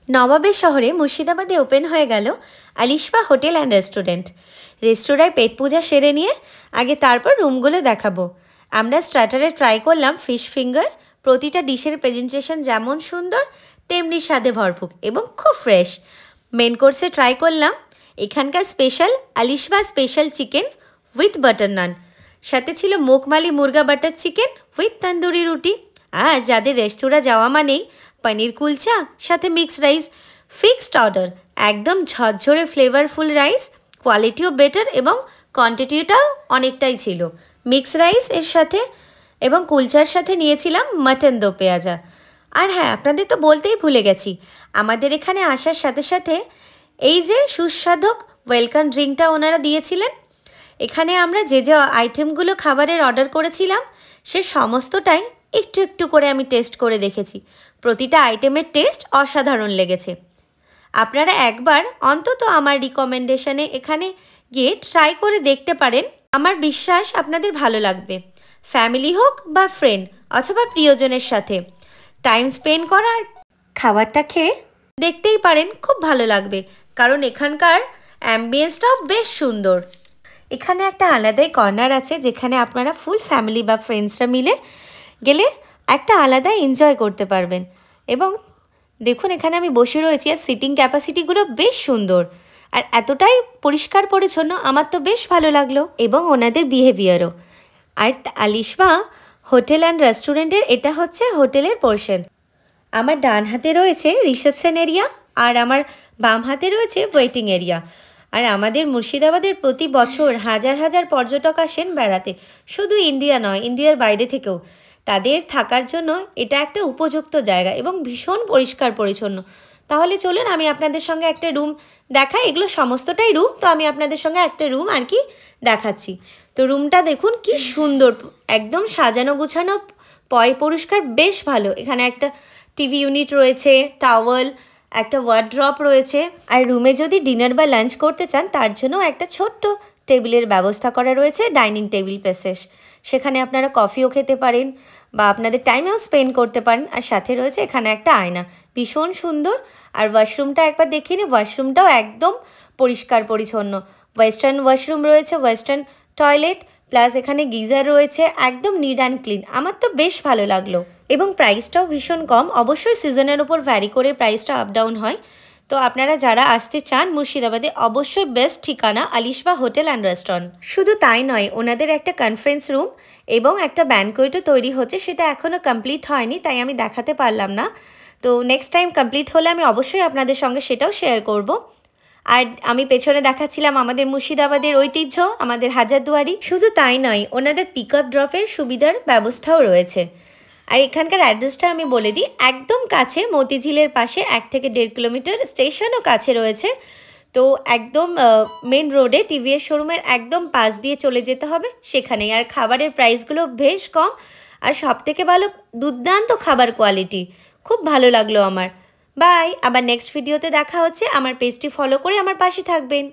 নবাবের শহরে মুর্শিদাবাদে ওপেন হয়ে গেল আলিশবা হোটেল অ্যান্ড রেস্টুরেন্ট। রেস্তোরাঁয় পেট পূজা সেরে নিয়ে আগে তারপর রুমগুলো দেখাবো। আমরা স্টার্টারে ট্রাই করলাম ফিশ ফিঙ্গার। প্রতিটা ডিশের প্রেজেন্টেশন যেমন সুন্দর তেমনি স্বাদে ভরপুর এবং খুব ফ্রেশ। মেন কোর্সে ট্রাই করলাম এখানকার স্পেশাল আলিশবা special chicken with butter naan, সাথে ছিল মুখমালি মুরগা বাটার চিকেন উইথ তন্দুরি রুটি। আর যাদের রেস্তোরাঁ যাওয়া মানেই পনির কুলচা সাথে মিক্সড রাইস, ফিক্সড অর্ডার, একদম ঝরঝরে ফ্লেভারফুল রাইস, কোয়ালিটিও বেটার এবং কোয়ান্টিটিটাও অনেকটাই ছিল। মিক্সড রাইস এর সাথে এবং কুলচার সাথে নিয়েছিলাম মাটন দো পেঁয়াজা। আর হ্যাঁ, আপনাদের তো বলতেই ভুলে গেছি, আমাদের এখানে আসার সাথে সাথে এই যে সুস্বাদক ওয়েলকাম ড্রিঙ্কটা ওনারা দিয়েছিলেন। এখানে আমরা যে যে আইটেমগুলো খাবারের অর্ডার করেছিলাম সে সমস্তটাই একটু একটু করে আমি টেস্ট করে দেখেছি। প্রতিটা আইটেমের টেস্ট অসাধারণ লেগেছে। আপনারা একবার অন্তত আমার রিকমেন্ডেশনে এখানে গিয়ে ট্রাই করে দেখতে পারেন। আমার বিশ্বাস আপনাদের ভালো লাগবে। ফ্যামিলি হোক বা ফ্রেন্ড অথবা প্রিয়জনের সাথে টাইম স্পেন্ড করার খাবারটা খেয়ে দেখতেই পারেন, খুব ভালো লাগবে। কারণ এখানকার অ্যাম্বিয়েন্সটাও বেশ সুন্দর। এখানে একটা আলাদাই কর্নার আছে যেখানে আপনারা ফুল ফ্যামিলি বা ফ্রেন্ডসরা মিলে গেলে একটা আলাদা এনজয় করতে পারবেন। এবং দেখুন এখানে আমি বসে রয়েছি আর সিটিং ক্যাপাসিটিগুলো বেশ সুন্দর আর এতটাই পরিষ্কার পরিচ্ছন্ন, আমার তো বেশ ভালো লাগলো। এবং ওনাদের বিহেভিয়ারও। আর আলিশবা হোটেল অ্যান্ড রেস্টুরেন্টের এটা হচ্ছে হোটেলের পোর্শন। আমার ডান হাতে রয়েছে রিসেপশন এরিয়া আর আমার বাম হাতে রয়েছে ওয়েটিং এরিয়া। আর আমাদের মুর্শিদাবাদের প্রতি বছর হাজার হাজার পর্যটক আসেন বেড়াতে, শুধু ইন্ডিয়া নয়, ইন্ডিয়ার বাইরে থেকেও। তাদের থাকার জন্য এটা একটা উপযুক্ত জায়গা এবং ভীষণ পরিষ্কার পরিচ্ছন্ন। তাহলে চলুন আমি আপনাদের সঙ্গে একটা রুম দেখাই। এগুলো সমস্তটাই রুম, তো আমি আপনাদের সঙ্গে একটা রুম আর কি দেখাচ্ছি। তো রুমটা দেখুন কি সুন্দর, একদম সাজানো গুছানো, পয় পরিষ্কার, বেশ ভালো। এখানে একটা টিভি ইউনিট রয়েছে, টাওয়েল, একটা ওয়ার্ড্রপ রয়েছে। আর রুমে যদি ডিনার বা লাঞ্চ করতে চান তার জন্য একটা ছোট্ট টেবিলের ব্যবস্থা করা রয়েছে, ডাইনিং টেবিল প্যাসেজ। সেখানে আপনারা কফিও খেতে পারেন বা আপনাদের টাইমেও স্পেন্ড করতে পারেন। আর সাথে রয়েছে এখানে একটা আয়না, ভীষণ সুন্দর। আর ওয়াশরুমটা একবার দেখিয়ে নিই, ওয়াশরুমটাও একদম পরিষ্কার পরিচ্ছন্ন। ওয়েস্টার্ন ওয়াশরুম রয়েছে, ওয়েস্টার্ন টয়লেট, প্লাস এখানে গিজার রয়েছে, একদম নিট অ্যান্ড ক্লিন। আমার তো বেশ ভালো লাগলো। এবং প্রাইসটাও ভীষণ কম। অবশ্যই সিজনের ওপর ভ্যারি করে প্রাইসটা আপ ডাউন হয়। তো আপনারা যারা আসতে চান মুর্শিদাবাদে, অবশ্যই বেস্ট ঠিকানা আলিশবা হোটেল অ্যান্ড রেস্টুরেন্ট। শুধু তাই নয়, ওনাদের একটা কনফারেন্স রুম এবং একটা ব্যানকোয়েটও তৈরি হচ্ছে, সেটা এখনও কমপ্লিট হয়নি, তাই আমি দেখাতে পারলাম না। তো নেক্সট টাইম কমপ্লিট হলে আমি অবশ্যই আপনাদের সঙ্গে সেটাও শেয়ার করব। আর আমি পেছনে দেখাচ্ছিলাম আমাদের মুর্শিদাবাদের ঐতিহ্য, আমাদের হাজারদুয়ারি। শুধু তাই নয়, ওনাদের পিক আপ ড্রপের সুবিধার ব্যবস্থাও রয়েছে। আর এখানকার অ্যাড্রেসটা আমি বলে দিই, একদম কাছে, মতিঝিলের পাশে 1 থেকে 1.5 কিলোমিটার, স্টেশনও কাছে রয়েছে। তো একদম মেন রোডে টিভিএস শোরুমের একদম পাশ দিয়ে চলে যেতে হবে সেখানেই। আর খাবারের প্রাইসগুলো বেশ কম আর সবথেকে ভালো, দুর্দান্ত খাবার কোয়ালিটি। খুব ভালো লাগলো আমার। বাই, আবার নেক্সট ভিডিওতে দেখা হচ্ছে। আমার পেজটি ফলো করে আমার পাশে থাকবেন।